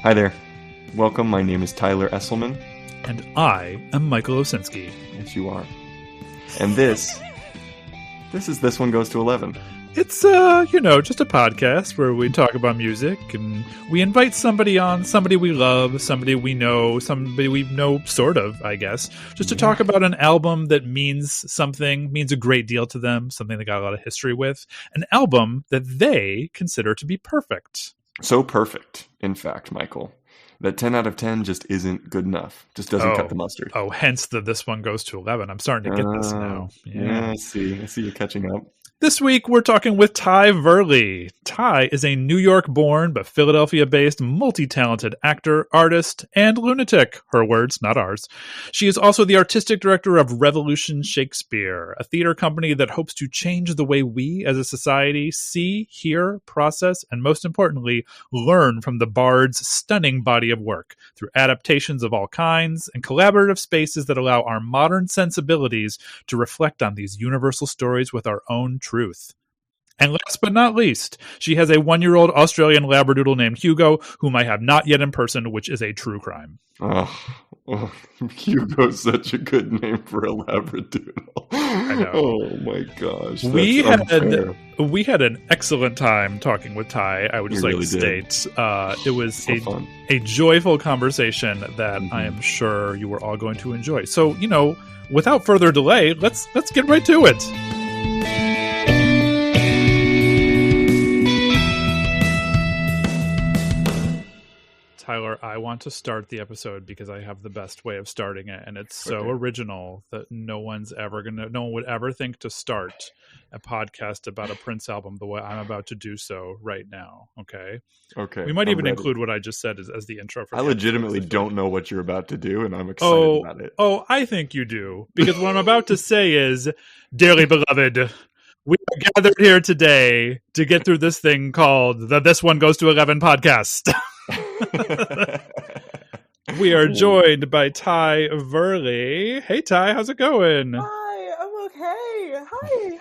Hi there. Welcome. My name is Tyler Esselman. And I am Michael Osinski. Yes, you are. And this is This One Goes to 11. It's, just a podcast where we talk about music and we invite somebody on, somebody we love, somebody we know sort of, I guess, just to talk about an album that means a great deal to them, something they got a lot of history with, an album that they consider to be perfect. So perfect, in fact, Michael, that 10 out of 10 just isn't good enough. Just doesn't cut the mustard. Oh, hence This One Goes to 11. I'm starting to get this now. Yeah, I see you catching up. This week, we're talking with Tai Verley. Tai is a New York-born but Philadelphia-based multi-talented actor, artist, and lunatic. Her words, not ours. She is also the artistic director of Revolution Shakespeare, a theater company that hopes to change the way we as a society see, hear, process, and most importantly, learn from the Bard's stunning body of work through adaptations of all kinds and collaborative spaces that allow our modern sensibilities to reflect on these universal stories with our own truth. And last but not least, she has a 1-year-old Australian Labradoodle named Hugo, whom I have not yet in person, which is a true crime. Oh, Hugo's such a good name for a Labradoodle. I know. Oh my gosh. We had an excellent time talking with Tai. I would just like to state it was so a joyful conversation that I am sure you were all going to enjoy. So, without further delay, let's get right to it. Tyler, I want to start the episode because I have the best way of starting it, and it's so original that no one would ever think to start a podcast about a Prince album the way I'm about to do so right now. Okay. We might even include what I just said as the intro. I legitimately don't know what you're about to do, and I'm excited about it. Oh, I think you do, because what I'm about to say is, dearly beloved, we are gathered here today to get through this thing called the This One Goes to 11 podcast. We are joined by Tai Verley. Hey, Tai, how's it going? Hi, I'm okay. Hi.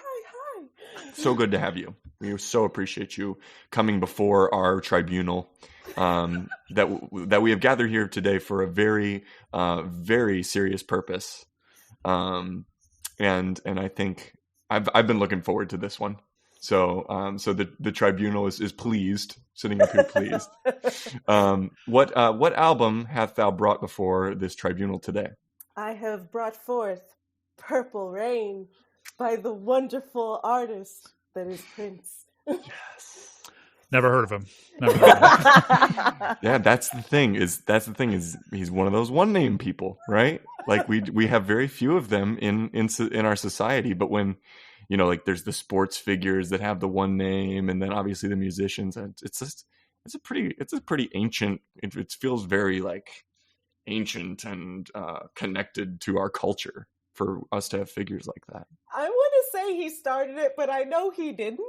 So good to have you. We so appreciate you coming before our tribunal that we have gathered here today for a very, very serious purpose. And I think I've been looking forward to this one. So the tribunal is pleased, sitting up here pleased. What album hath thou brought before this tribunal today? I have brought forth Purple Rain by the wonderful artist that is Prince. Yes. Never heard of him. Yeah, that's the thing is he's one of those one name people, right? Like we have very few of them in our society, but when there's the sports figures that have the one name, and then obviously the musicians. It's a pretty ancient. It feels very like ancient and connected to our culture for us to have figures like that. I want to say he started it, but I know he didn't.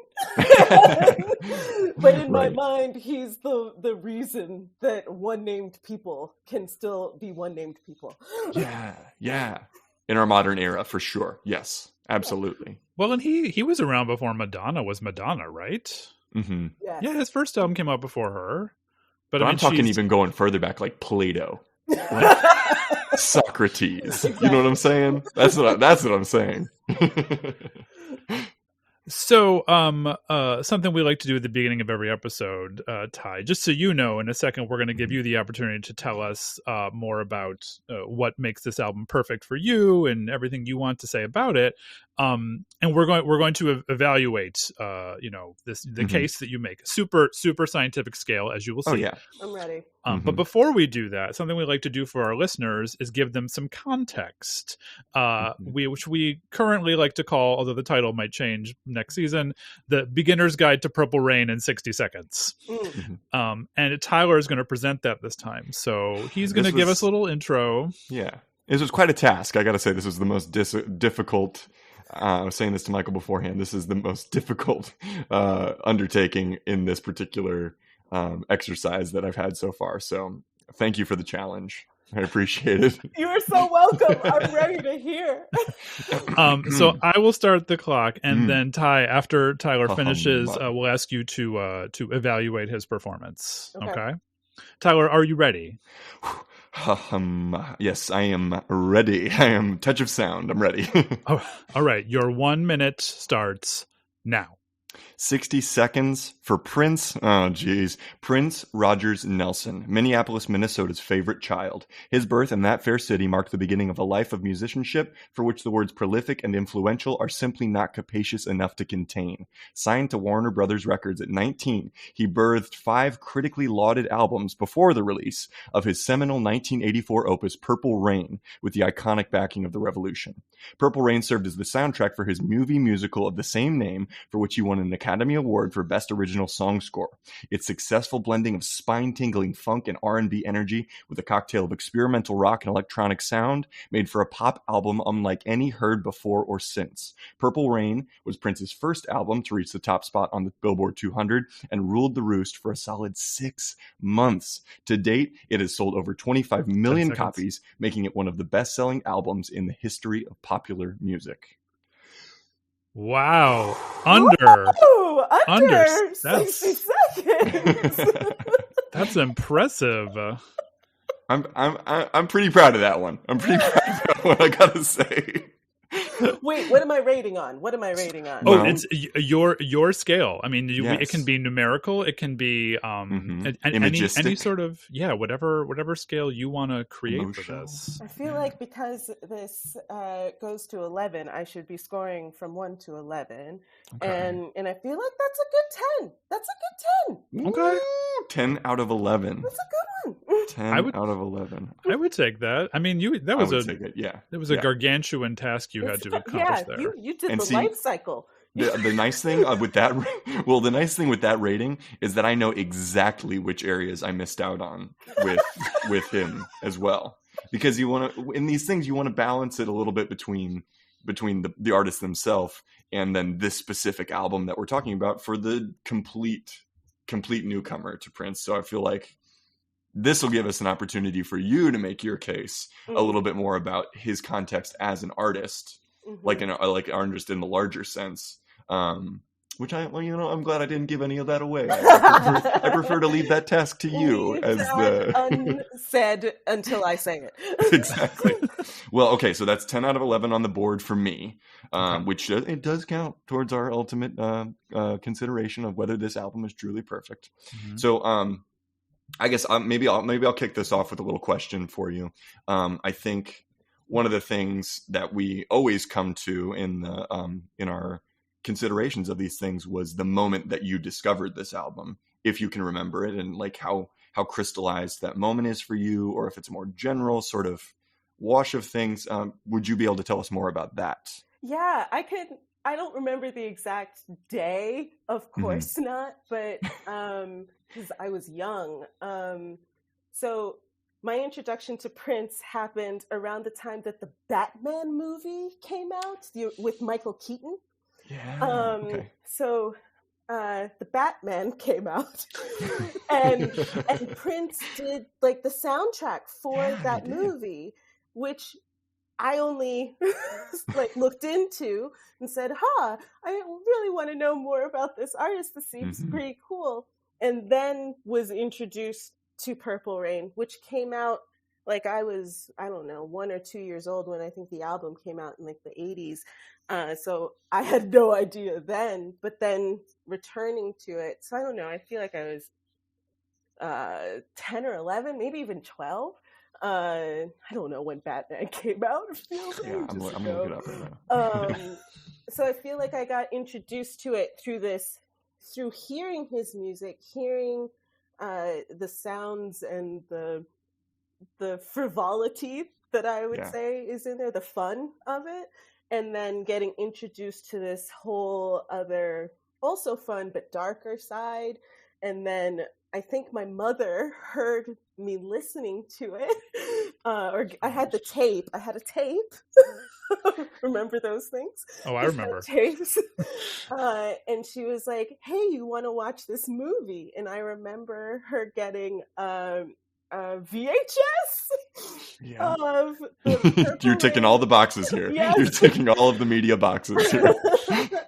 But in my mind, he's the reason that one-named people can still be one-named people. Yeah. In our modern era, for sure. Yes, absolutely. Well, and he was around before Madonna was Madonna, right? Mm-hmm. Yes. Yeah, his first album came out before her. But I'm talking even going further back, like Plato, like Socrates. Exactly. You know what I'm saying? That's what I'm saying. So, something we like to do at the beginning of every episode, Tai, just so you know, in a second, we're going to give you the opportunity to tell us more about what makes this album perfect for you and everything you want to say about it. And we're going to evaluate, the case that you make, super scientific scale, as you will see. Oh yeah, I'm ready. But before we do that, something we like to do for our listeners is give them some context, which we currently like to call, although the title might change next season, the Beginner's Guide to Purple Rain in 60 Seconds. And Tyler is going to present that this time. So he's going to give us a little intro. Yeah. This was quite a task. I got to say, this was the most difficult. I was saying this to Michael beforehand. This is the most difficult undertaking in this particular exercise that I've had so far. So thank you for the challenge. I appreciate it. You are so welcome. I'm ready to hear. So I will start the clock, and then after Tyler finishes, we'll ask you to evaluate his performance. Okay. Tyler, are you ready? Yes, I am ready. I am touch of sound. I'm ready. Oh, all right. Your 1 minute starts now. 60 seconds for Prince. Oh, geez. Prince Rogers Nelson, Minneapolis, Minnesota's favorite child. His birth in that fair city marked the beginning of a life of musicianship for which the words prolific and influential are simply not capacious enough to contain. Signed to Warner Brothers Records at 19, he birthed 5 critically lauded albums before the release of his seminal 1984 opus Purple Rain, with the iconic backing of the Revolution. Purple Rain served as the soundtrack for his movie musical of the same name, for which he won an Academy Award for Best Original Song Score. Its successful blending of spine-tingling funk and R&B energy with a cocktail of experimental rock and electronic sound made for a pop album unlike any heard before or since. Purple Rain was Prince's first album to reach the top spot on the Billboard 200 and ruled the roost for a solid 6 months. To date, it has sold over 25 million copies, making it one of the best-selling albums in the history of popular music. Wow. Under Under 60 seconds. That's impressive. I'm pretty proud of that one. I'm pretty proud of that one, I gotta say. Wait, what am I rating on? Oh, Well, it's your scale. I mean, Yes. it can be numerical. It can be Imagistic. any sort of whatever scale you want to create Emotional. for this. I feel like because this goes to 11, I should be scoring from 1 to 11, Okay. and I feel like that's a good 10. That's a good 10. Okay. 10 out of 11. That's a good one. 10 I would- out of 11. I would take that. I mean, that I was would take it, yeah. that was a Yeah. gargantuan task you had to accomplish there. You did And the see, life cycle. The nice thing with that, well, the nice thing with that rating is that I know exactly which areas I missed out on with him as well. Because you want to, in these things, you want to balance it a little bit between the artists themselves and then this specific album that we're talking about for the complete newcomer to Prince. So I feel like this will give us an opportunity for you to make your case a little bit more about his context as an artist, like just in the larger sense. Which I'm glad I didn't give any of that away. I prefer to leave that task to you Leave as that unsaid until I say it. Exactly. Well, okay, so that's 10 out of 11 on the board for me, which it does count towards our ultimate consideration of whether this album is truly perfect. Mhm. So, I guess maybe I'll kick this off with a little question for you. I think one of the things that we always come to in our considerations of these things was the moment that you discovered this album, if you can remember it, and like how crystallized that moment is for you, or if it's a more general sort of wash of things. Would you be able to tell us more about that? Yeah, I could. I don't remember the exact day, of course not, but because I was young. So my introduction to Prince happened around the time that the Batman movie came out with Michael Keaton. Yeah. Okay. So the Batman came out, and Prince did like the soundtrack for that movie, which I only like looked into and said, I really want to know more about this artist. This seems pretty cool. And then was introduced to Purple Rain, which came out like I was, I don't know, 1 or 2 years old when I think the album came out in like the 80s. So I had no idea then, but then returning to it. So I don't know. I feel like I was 10 or 11, maybe even 12. I don't know when Batman came out. I'm gonna look it up right now. So I feel like I got introduced to it through hearing his music, hearing the sounds and the frivolity that I would say is in there, the fun of it, and then getting introduced to this whole other, also fun but darker side, and then I think my mother heard me listening to it, or I had the tape. I had a tape. Remember those things? Oh, I remember. Tapes. And she was like, "Hey, you want to watch this movie?" And I remember her getting a VHS of the You're ticking all the boxes here. Yes. You're ticking all of the media boxes here.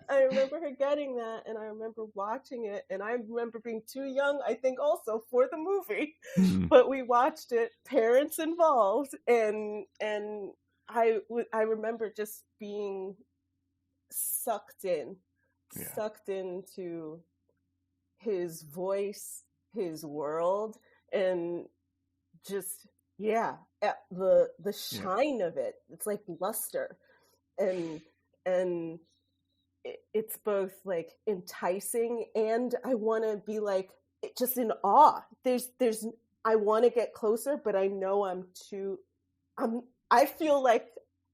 I remember her getting getting that, and I remember watching it, and I remember being too young, I think, also for the movie, but we watched it, parents involved, and I remember just being sucked into his voice, his world, and just the shine of it. It's like luster, and it's both like enticing, and I want to be like just in awe. There's I want to get closer, but I know I feel like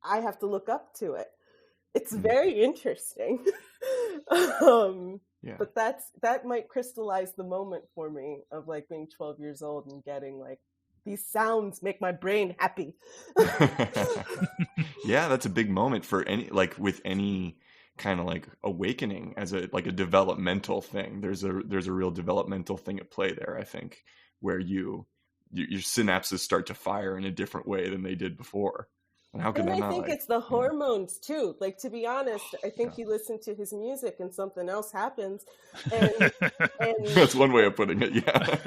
I have to look up to it. It's very interesting. But that might crystallize the moment for me of like being 12 years old and getting like, these sounds make my brain happy. Yeah, that's a big moment for with any kind of like awakening as a developmental thing. There's a real developmental thing at play there, I think, where your synapses start to fire in a different way than they did before. And how can that not? I think it's the hormones too. Like, to be honest, I think you listen to his music and something else happens. And that's one way of putting it. Yeah.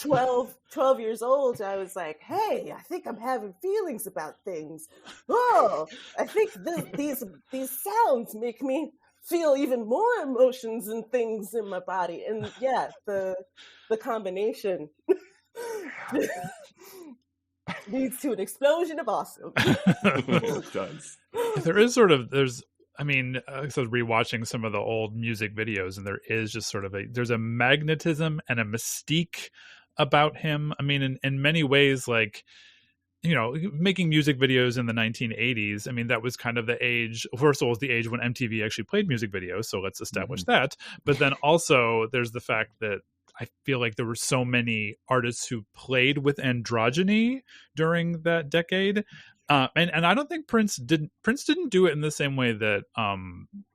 12 years old, I was like, hey, I think I'm having feelings about things. Oh, I think these sounds make me feel even more emotions and things in my body. And yeah, the combination leads to an explosion of awesome. It does. So rewatching some of the old music videos, and there is just sort of there's a magnetism and a mystique about him. I mean, in many ways, like, you know, making music videos in the 1980s, I mean, that was kind of the age, first of all, was the age when MTV actually played music videos. So let's establish that. But then also there's the fact that I feel like there were so many artists who played with androgyny during that decade. And I don't think Prince didn't do it in the same way that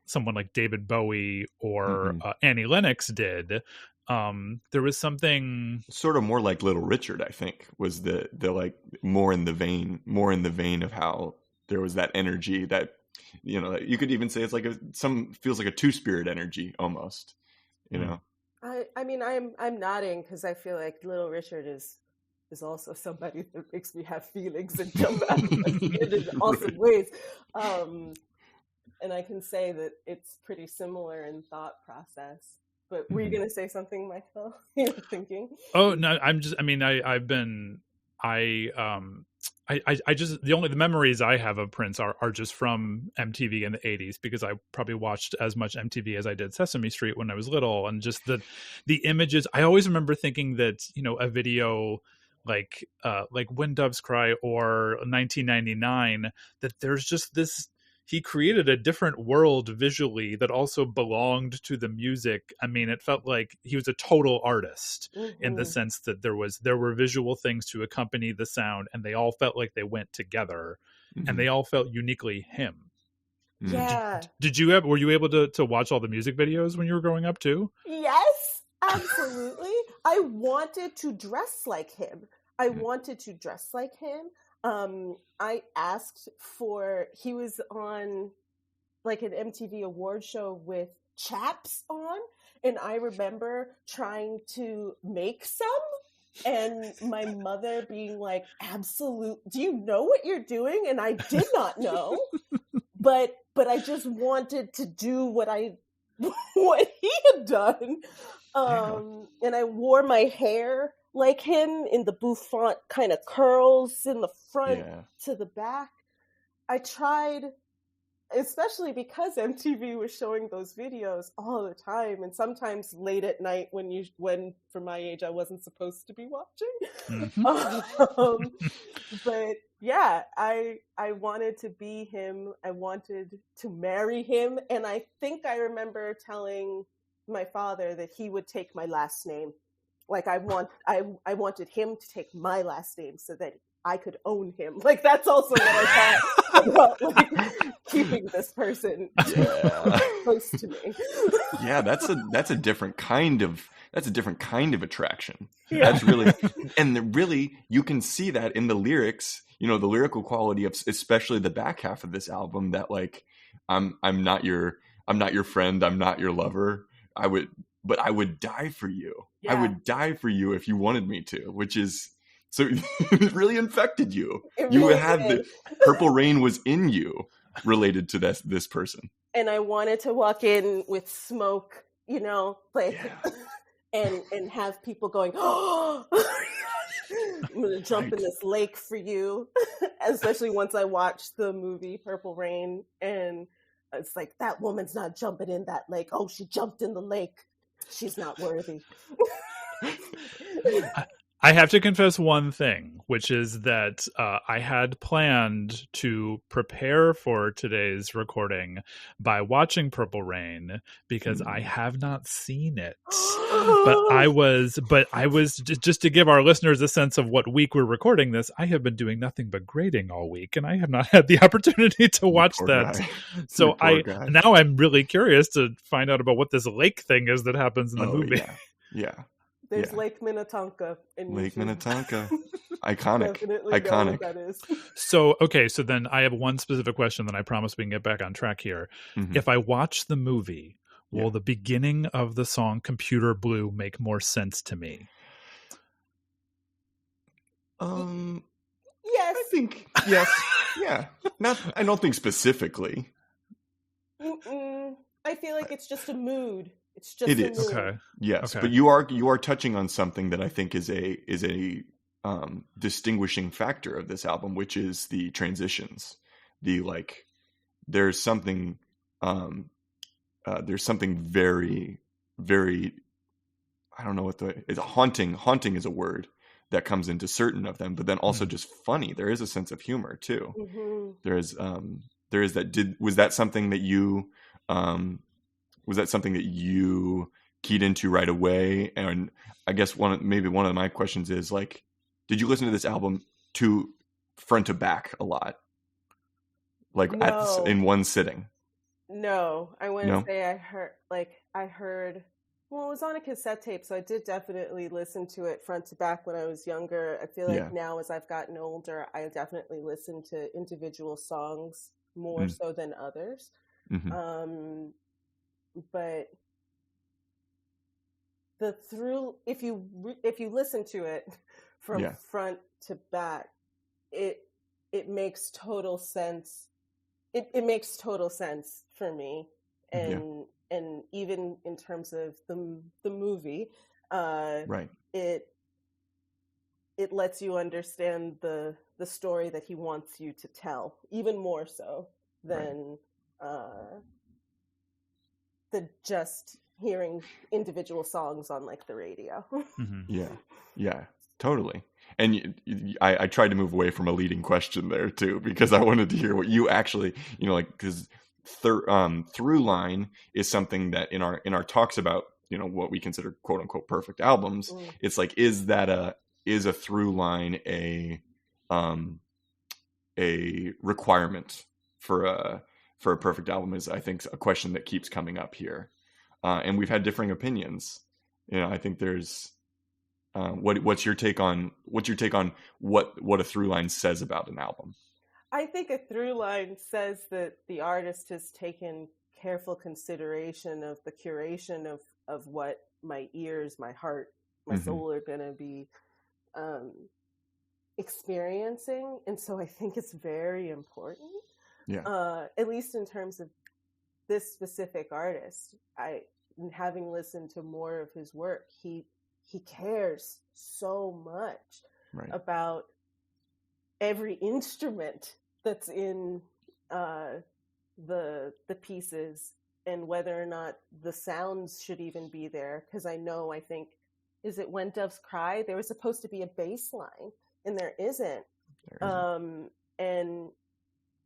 someone like David Bowie or Annie Lennox did. There was something sort of more like Little Richard, I think, was the like more in the vein of how there was that energy that, you know, you could even say it's like feels like a two-spirit energy almost, you know. I mean, I'm nodding because I feel like Little Richard is also somebody that makes me have feelings and jump out of my skin in awesome ways. And I can say that it's pretty similar in thought process. But were you going to say something, Michael? You're thinking? Oh, no, the memories I have of Prince are just from MTV in the 80s, because I probably watched as much MTV as I did Sesame Street when I was little. And just the images, I always remember thinking that, you know, a video like When Doves Cry or 1999, that there's just this, he created a different world visually that also belonged to the music. I mean, it felt like he was a total artist in the sense that there were visual things to accompany the sound, and they all felt like they went together, and they all felt uniquely him. Yeah. Were you able to watch all the music videos when you were growing up too? Yes, absolutely. I wanted to dress like him. I asked he was on like an MTV award show with chaps on, and I remember trying to make some, and my mother being like, do you know what you're doing? And I did not know, but I just wanted to do what he had done. And I wore my hair like him in the bouffant kind of curls in the front to the back. I tried, especially because MTV was showing those videos all the time, and sometimes late at night when for my age I wasn't supposed to be watching. But yeah, I wanted to be him. I wanted to marry him, and I think I remember telling my father that he would take my last name. Like I wanted him to take my last name so that I could own him. Like that's also what I thought about like keeping this person close to me. Yeah, that's a different kind of attraction. Yeah. That's really you can see that in the lyrics, you know, the lyrical quality of especially the back half of this album, that like I'm not your I'm not your friend, I'm not your lover. But I would die for you. Yeah. I would die for you if you wanted me to, which is so it really infected you. It You really had did. Purple Rain was in you related to this person. And I wanted to walk in with smoke, you know, like, Yeah. and have people going, oh, I'm gonna jump in this lake for you. Especially once I watched the movie Purple Rain, and it's like, that woman's not jumping in that lake. Oh, she jumped in the lake. She's not worthy. I have to confess one thing, which is that I had planned to prepare for today's recording by watching Purple Rain because I have not seen it. But I was just to give our listeners a sense of what week we're recording this. I have been doing nothing but grading all week, and I have not had the opportunity to watch that. Guy. So Guy. now I'm really curious to find out about what this lake thing is that happens in the movie. Yeah. There's Lake Minnetonka in Lake Minnetonka. Iconic. Iconic. That is. So then I have one specific question that I promise we can get back on track here. Mm-hmm. If I watch the movie, will the beginning of the song Computer Blue make more sense to me? Yes. I think yes. Yeah. I don't think specifically. I feel like it's just a mood. It's just it a is. mood. Okay. Yes, okay. But you are touching on something that I think is a distinguishing factor of this album, which is the transitions. There's something very, very, I don't know what it's haunting. Haunting is a word that comes into certain of them, but then also just funny. There is a sense of humor too. Mm-hmm. There is that. Was that something that you keyed into right away? And I guess one of my questions is, like, did you listen to this album to front to back a lot, like in one sitting? No, I wouldn't say I heard. Well, it was on a cassette tape, so I did definitely listen to it front to back when I was younger. I feel like now, as I've gotten older, I definitely listen to individual songs more so than others. Mm-hmm. But if you listen to it from front to back, it makes total sense. It makes total sense for me, and even in terms of the movie, it lets you understand the story that he wants you to tell, even more so than just hearing individual songs on like the radio. Yeah, totally. And I tried to move away from a leading question there too, because I wanted to hear what you actually, because through line is something that in our talks about, what we consider quote unquote perfect albums. It's like, is a through line a requirement for a perfect album? Is, I think, a question that keeps coming up here. And we've had differing opinions. I think there's what's your take on what a through line says about an album? I think a through line says that the artist has taken careful consideration of the curation of what my ears, my heart, my soul are going to be experiencing. And so I think it's very important. At least in terms of this specific artist. Having listened to more of his work, he cares so much about every instrument that's in the pieces, and whether or not the sounds should even be there. Because I think, is it When Doves Cry? There was supposed to be a bass line, and there isn't.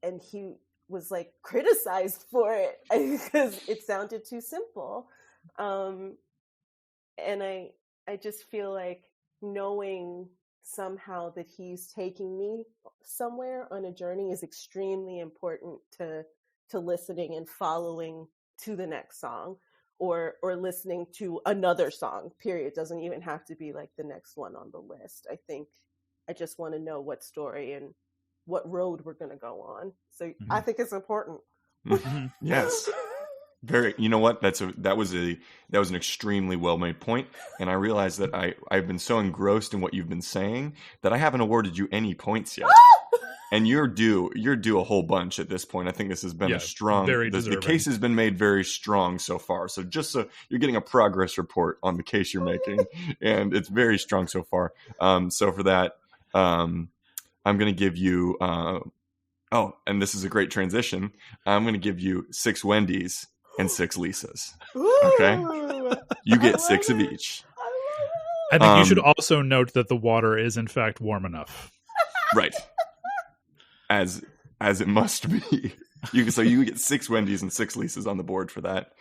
And he was like criticized for it because it sounded too simple. And I just feel like knowing somehow that he's taking me somewhere on a journey is extremely important to listening and following to the next song, or listening to another song, period. Doesn't even have to be like the next one on the list. I think I just want to know what story and what road we're going to go on. So I think it's important. Yes. Very, you know what? That was an extremely well made point, and I realized that I've been so engrossed in what you've been saying that I haven't awarded you any points yet, and you're due a whole bunch at this point. I think this has been a strong. very The deserving. case has been made very strong so far. So just so you're getting a progress report on the case you're making, and it's very strong so far. So for that, I'm going to give you. Oh, and this is a great transition. I'm going to give you 6 Wendy's and 6 Lisas. Okay? You get 6 of each. I think you should also note that the water is in fact warm enough. Right. As it must be. So you get 6 Wendy's and 6 Lisas on the board for that.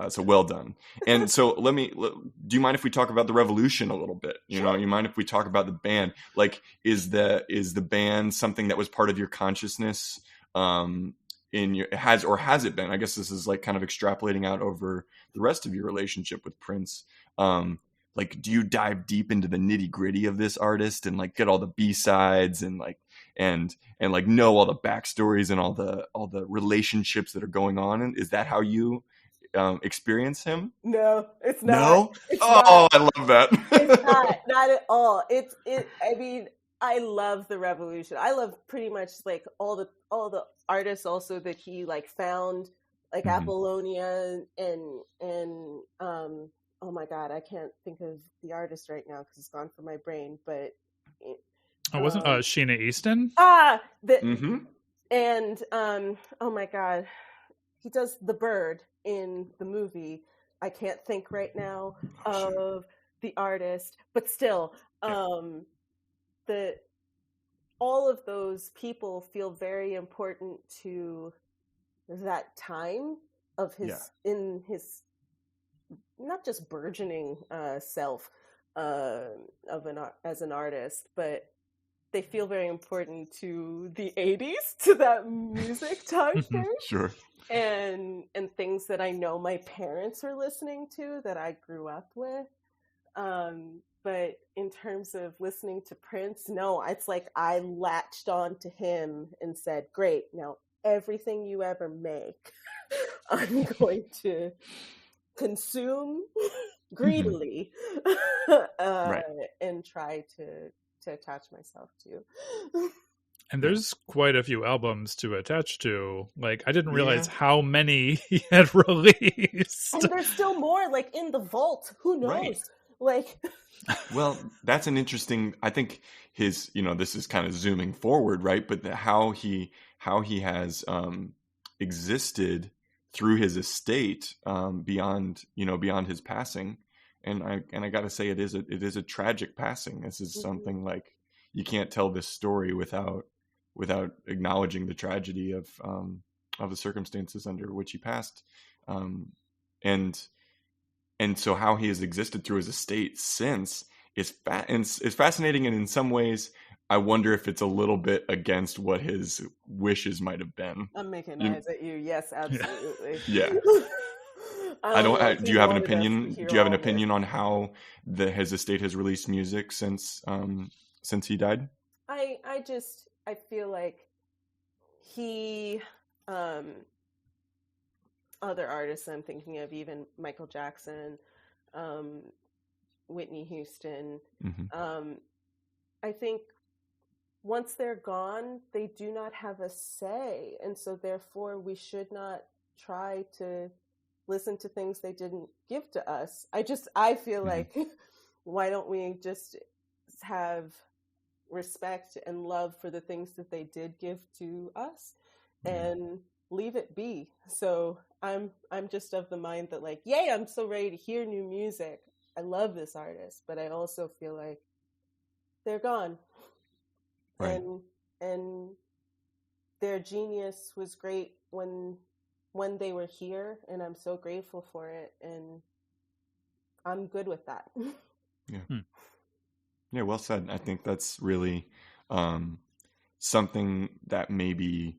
So well done. And so do you mind if we talk about the revolution a little bit? You know, you mind if we talk about the band? Like, is the band something that was part of your consciousness? Has it been? I guess this is like kind of extrapolating out over the rest of your relationship with Prince. Like, do you dive deep into the nitty gritty of this artist and like get all the B-sides and like like know all the backstories and all the relationships that are going on? And is that how you experience him? No, it's not. No? It's not. I love that. It's not at all. I mean, I love the revolution. I love pretty much like all the artists also that he like found, like Apollonia and oh my God, I can't think of the artist right now because it's gone from my brain. But wasn't Sheena Easton? And oh my God, he does the bird in the movie. I can't think right now of the artist, but still, all of those people feel very important to that time of his in his not just burgeoning self as an artist, but they feel very important to the 80s, to that music time frame. Sure. And things that I know my parents are listening to that I grew up with. But in terms of listening to Prince, no, it's like I latched on to him and said, great, now everything you ever make, I'm going to consume greedily and try to attach myself to. And there's quite a few albums to attach to. Like, I didn't realize how many he had released. And there's still more, like, in the vault. Who knows? Right. Like, well, that's an interesting. I think his. This is kind of zooming forward, right? But how he has existed through his estate beyond his passing, and I got to say it is a tragic passing. This is something like you can't tell this story without acknowledging the tragedy of the circumstances under which he passed, and so how he has existed through his estate since is fascinating, and in some ways, I wonder if it's a little bit against what his wishes might have been. I'm making eyes at you. Yes, absolutely. Yeah. Do you have an opinion? Do you have an opinion on how his estate has released music since he died? I feel like he, other artists I'm thinking of, even Michael Jackson, Whitney Houston, I think once they're gone, they do not have a say. And so therefore we should not try to listen to things they didn't give to us. I feel like, why don't we just have respect and love for the things that they did give to us and leave it be. So I'm just of the mind that like, yay, I'm so ready to hear new music. I love this artist, but I also feel like they're gone. Right. And their genius was great when they were here, and I'm so grateful for it, and I'm good with that. Yeah. Yeah, well said. I think that's really something that maybe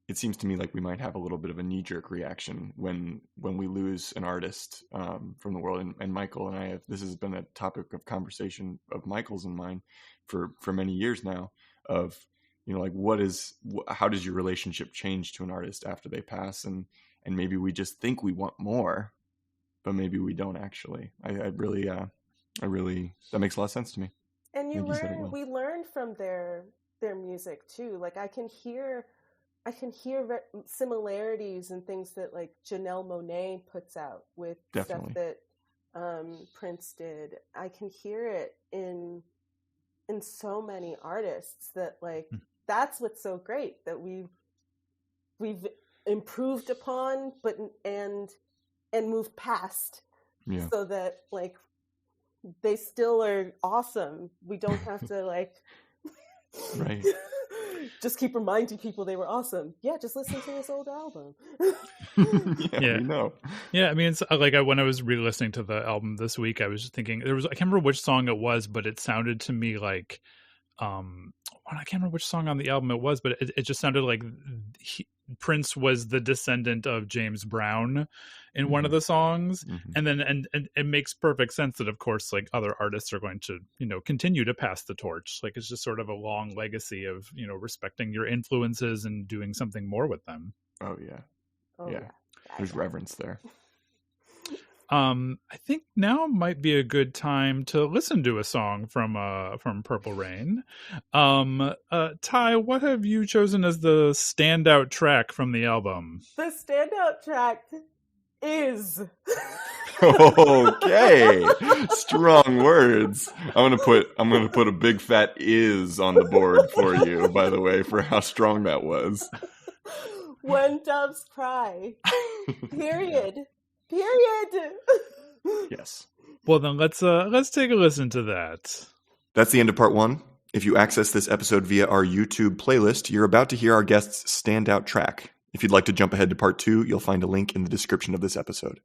it seems to me like we might have a little bit of a knee-jerk reaction when we lose an artist from the world. And Michael and I this has been a topic of conversation of Michael's and mine for many years now, of like how does your relationship change to an artist after they pass? And maybe we just think we want more, but maybe we don't actually. I really, that makes a lot of sense to me. And we learn from their music too. Like I can hear similarities and things that like Janelle Monáe puts out with Definitely. stuff that Prince did. I can hear it in so many artists that like that's what's so great, that we've improved upon, but and moved past, so that like they still are awesome. We don't have to like right. just keep reminding people they were awesome. Yeah, just listen to this old album. Yeah. We know. Yeah, I mean, it's like when I was re-listening to the album this week, I was just thinking I can't remember which song it was, but it sounded to me like I can't remember which song on the album it was, but it just sounded like Prince was the descendant of James Brown in one of the songs. And then and it makes perfect sense that, of course, like other artists are going to, continue to pass the torch. Like it's just sort of a long legacy of, respecting your influences and doing something more with them. Oh yeah. There's reverence there. I think now might be a good time to listen to a song from Purple Rain. Tai, what have you chosen as the standout track from the album? The standout track is okay. Strong words. I'm gonna put a big fat is on the board for you, by the way, for how strong that was. When Doves Cry. Period. Yes. Well, then let's take a listen to that. That's the end of part 1. If you access this episode via our YouTube playlist, you're about to hear our guest's standout track. If you'd like to jump ahead to part 2, you'll find a link in the description of this episode.